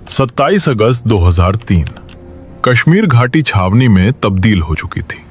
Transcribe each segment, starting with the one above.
27 अगस्त 2003 कश्मीर घाटी छावनी में तब्दील हो चुकी थी।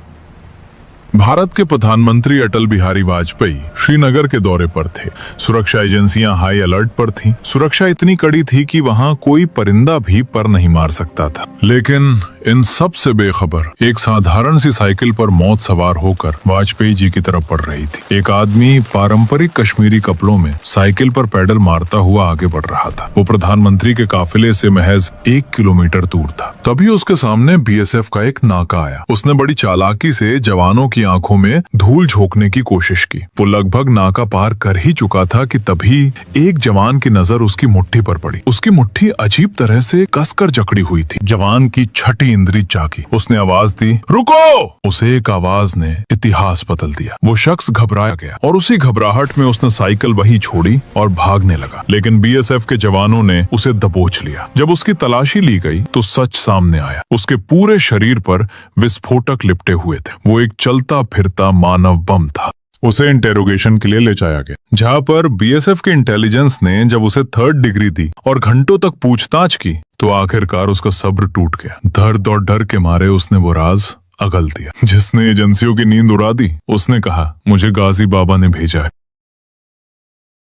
भारत के प्रधानमंत्री अटल बिहारी वाजपेयी श्रीनगर के दौरे पर थे। सुरक्षा एजेंसियां हाई अलर्ट पर थीं। सुरक्षा इतनी कड़ी थी कि वहां कोई परिंदा भी पर नहीं मार सकता था। लेकिन इन सब से बेखबर एक साधारण सी साइकिल पर मौत सवार होकर वाजपेयी जी की तरफ बढ़ रही थी। एक आदमी पारंपरिक कश्मीरी कपड़ों में साइकिल पर पैडल मारता हुआ आगे बढ़ रहा था। वो प्रधानमंत्री के काफिले से महज 1 किलोमीटर दूर था। तभी उसके सामने बीएसएफ का एक नाका आया। उसने बड़ी चालाकी से जवानों की आंखों में धूल झोंकने की कोशिश की। वो लगभग नाका पार कर ही चुका था कि तभी एक जवान की नजर उसकी मुट्ठी पर पड़ी। उसकी मुट्ठी अजीब तरह से कसकर जकड़ी हुई थी। जवान की छठी इंद्री जागी। उसने आवाज दी, रुको! उसे एक आवाज ने इतिहास बदल दिया। वो शख्स घबराया गया और उसी घबराहट में उसने साइकिल वहीं छोड़ी और भागने लगा। लेकिन बीएसएफ के जवानों ने उसे दबोच लिया। जब उसकी तलाशी ली गई तो सच सामने आया। उसके पूरे शरीर पर विस्फोटक लिपटे हुए थे। वो एक चलता फिरता मानव बम था। उसे इंटेरोगेशन के लिए ले जाया गया, जहां पर बीएसएफ के इंटेलिजेंस ने जब उसे 3rd डिग्री दी और घंटों तक पूछताछ की तो आखिरकार उसका सब्र टूट गया। दर्द और डर के मारे उसने वो राज अगल दिया जिसने एजेंसियों की नींद उड़ा दी। उसने कहा, मुझे गाजी बाबा ने भेजा है।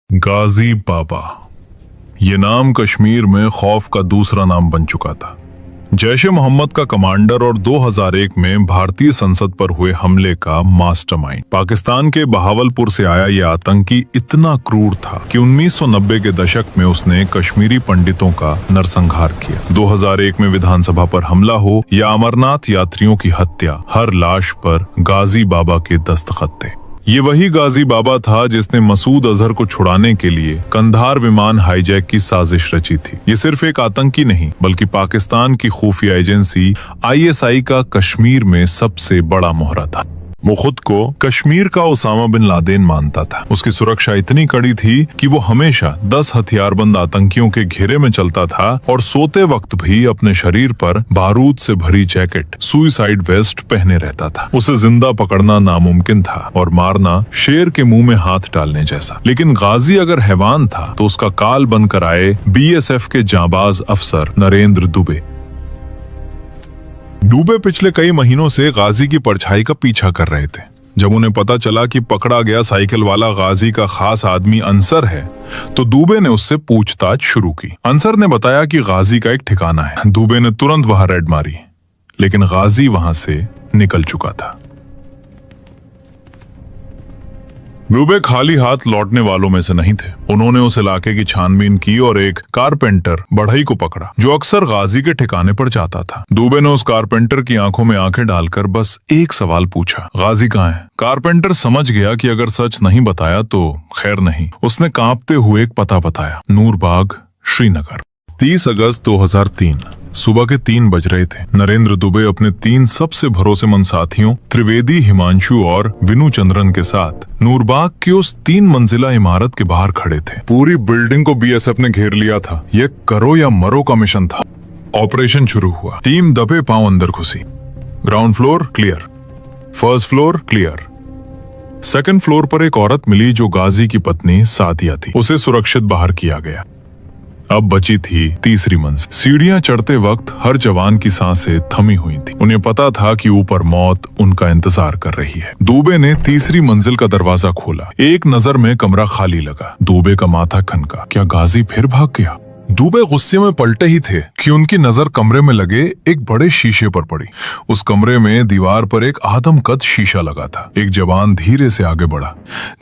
गाजी बाबा, ये नाम कश्मीर में खौफ का दूसरा नाम बन चुका था। जैश-ए मोहम्मद का कमांडर और 2001 में भारतीय संसद पर हुए हमले का मास्टरमाइंड। पाकिस्तान के बहावलपुर से आया ये आतंकी इतना क्रूर था कि 1990 के दशक में उसने कश्मीरी पंडितों का नरसंहार किया। 2001 में विधानसभा पर हमला हो या अमरनाथ यात्रियों की हत्या, हर लाश पर गाजी बाबा के दस्तखत थे। ये वही गाजी बाबा था जिसने मसूद अजहर को छुड़ाने के लिए कंधार विमान हाईजैक की साजिश रची थी। ये सिर्फ एक आतंकी नहीं बल्कि पाकिस्तान की खुफिया एजेंसी आईएसआई का कश्मीर में सबसे बड़ा मोहरा था। वो खुद को कश्मीर का ओसामा बिन लादेन मानता था। उसकी सुरक्षा इतनी कड़ी थी कि वो हमेशा 10 हथियारबंद आतंकियों के घेरे में चलता था और सोते वक्त भी अपने शरीर पर बारूद से भरी जैकेट, सुइसाइड वेस्ट पहने रहता था। उसे जिंदा पकड़ना नामुमकिन था और मारना शेर के मुंह में हाथ डालने जैसा। लेकिन गाजी अगर हैवान था तो उसका काल बनकर आए बीएसएफ के जांबाज अफसर नरेंद्र दुबे। दुबे पिछले कई महीनों से गाजी की परछाई का पीछा कर रहे थे। जब उन्हें पता चला कि पकड़ा गया साइकिल वाला गाजी का खास आदमी अंसर है तो दुबे ने उससे पूछताछ शुरू की। अंसर ने बताया कि गाजी का एक ठिकाना है। दुबे ने तुरंत वहां रेड मारी, लेकिन गाजी वहां से निकल चुका था। दुबे खाली हाथ लौटने वालों में से नहीं थे। उन्होंने उस इलाके की छानबीन की और एक कारपेंटर बढ़ई को पकड़ा जो अक्सर गाजी के ठिकाने पर जाता था। दुबे ने उस कारपेंटर की आंखों में आंखें डालकर बस एक सवाल पूछा, गाजी कहाँ है? कारपेंटर समझ गया कि अगर सच नहीं बताया तो खैर नहीं। उसने कांपते हुए एक पता बताया, नूरबाग, श्रीनगर। 30 अगस्त 2003 सुबह के 3 बज रहे थे। नरेंद्र दुबे अपने 3 सबसे भरोसेमंद साथियों त्रिवेदी, हिमांशु और विनु चंद्रन के साथ नूरबाग की उस 3 मंजिला इमारत के बाहर खड़े थे। पूरी बिल्डिंग को बीएसएफ ने घेर लिया था। यह करो या मरो का मिशन था। ऑपरेशन शुरू हुआ। टीम दबे पांव अंदर घुसी। Ground floor clear, first floor clear. Second floor पर एक औरत मिली जो गाजी की पत्नी सादिया थी। उसे सुरक्षित बाहर किया गया। अब बची थी तीसरी मंजिल। सीढ़ियां चढ़ते वक्त हर जवान की सांसें थमी हुई थी। उन्हें पता था कि ऊपर मौत उनका इंतजार कर रही है। दुबे ने तीसरी मंजिल का दरवाजा खोला। एक नजर में कमरा खाली लगा। दुबे का माथा खनका। क्या गाजी फिर भाग गया? दुबे गुस्से में पलटे ही थे कि उनकी नजर कमरे में लगे एक बड़े शीशे पर पड़ी। उस कमरे में दीवार पर एक आदमकद शीशा लगा था। एक जवान धीरे से आगे बढ़ा।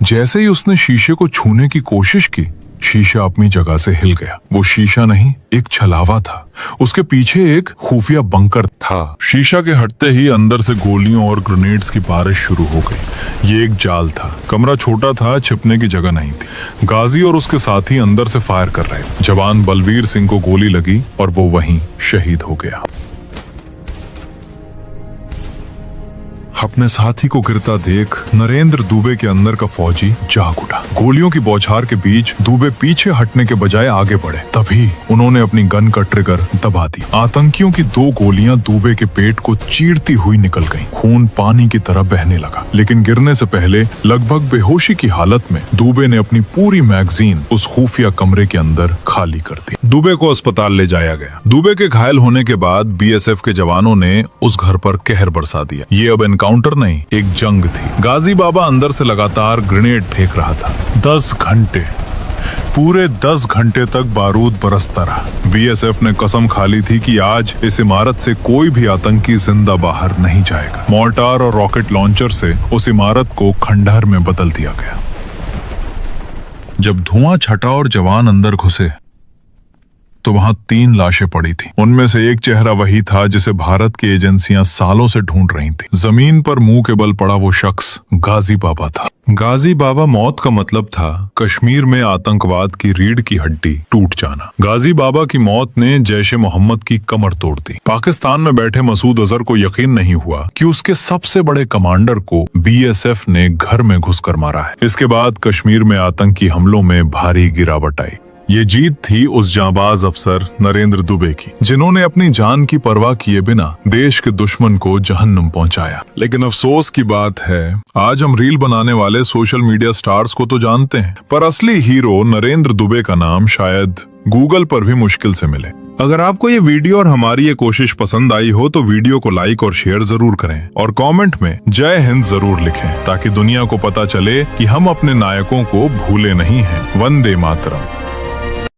जैसे ही उसने शीशे को छूने की कोशिश की, शीशा अपनी जगह से हिल गया। वो शीशा नहीं, एक छलावा था। उसके पीछे एक खुफिया बंकर था। शीशा के हटते ही अंदर से गोलियों और ग्रेनेड्स की बारिश शुरू हो गई। ये एक जाल था। कमरा छोटा था, छिपने की जगह नहीं थी। गाजी और उसके साथी अंदर से फायर कर रहे। जवान बलवीर सिंह को गोली लगी और वो वहीं शहीद हो गया। अपने साथी को गिरता देख नरेंद्र दुबे के अंदर का फौजी जाग उठा। गोलियों की बौछार के बीच दुबे पीछे हटने के बजाय आगे बढ़े। तभी उन्होंने अपनी गन का ट्रिगर दबा दी। आतंकियों की 2 गोलियां दुबे के पेट को चीरती हुई निकल गईं। खून पानी की तरह बहने लगा, लेकिन गिरने से पहले लगभग बेहोशी की हालत में दुबे ने अपनी पूरी मैगजीन उस खुफिया कमरे के अंदर खाली कर दी। दुबे को अस्पताल ले जाया गया। दुबे के घायल होने के बाद बीएसएफ के जवानों ने उस घर पर कहर बरसा दिया। ये अब एनकाउंटर नहीं, एक जंग थी। गाजी बाबा अंदर से लगातार ग्रेनेड फेंक रहा था। 10 घंटे, पूरे 10 घंटे तक बारूद बरसता रहा। बीएसएफ ने कसम खा ली थी कि आज इस इमारत से कोई भी आतंकी जिंदा बाहर नहीं जाएगा। मोर्टार और रॉकेट लॉन्चर से उस इमारत को खंडहर में बदल दिया गया। जब धुआं छटा और जवान अंदर घुसे तो वहां 3 लाशें पड़ी थी। उनमें से एक चेहरा वही था जिसे भारत की एजेंसियां सालों से ढूंढ रही थी। जमीन पर मुंह के बल पड़ा वो शख्स गाजी बाबा था। गाजी बाबा मौत का मतलब था कश्मीर में आतंकवाद की रीढ़ की हड्डी टूट जाना। गाजी बाबा की मौत ने जैश-ए मोहम्मद की कमर तोड़ दी। पाकिस्तान में बैठे मसूद अजहर को यकीन नहीं हुआ कि उसके सबसे बड़े कमांडर को बीएसएफ ने घर में घुसकर मारा है। इसके बाद कश्मीर में आतंकी हमलों में भारी गिरावट आई। ये जीत थी उस जांबाज अफसर नरेंद्र दुबे की, जिन्होंने अपनी जान की परवाह किए बिना देश के दुश्मन को जहन्नुम पहुंचाया। लेकिन अफसोस की बात है, आज हम रील बनाने वाले सोशल मीडिया स्टार्स को तो जानते हैं, पर असली हीरो नरेंद्र दुबे का नाम शायद गूगल पर भी मुश्किल से मिले। अगर आपको ये वीडियो और हमारी ये कोशिश पसंद आई हो तो वीडियो को लाइक और शेयर जरूर करें और कमेंट में जय हिंद जरूर लिखें, ताकि दुनिया को पता चले कि हम अपने नायकों को भूले नहीं हैं। वंदे मातरम।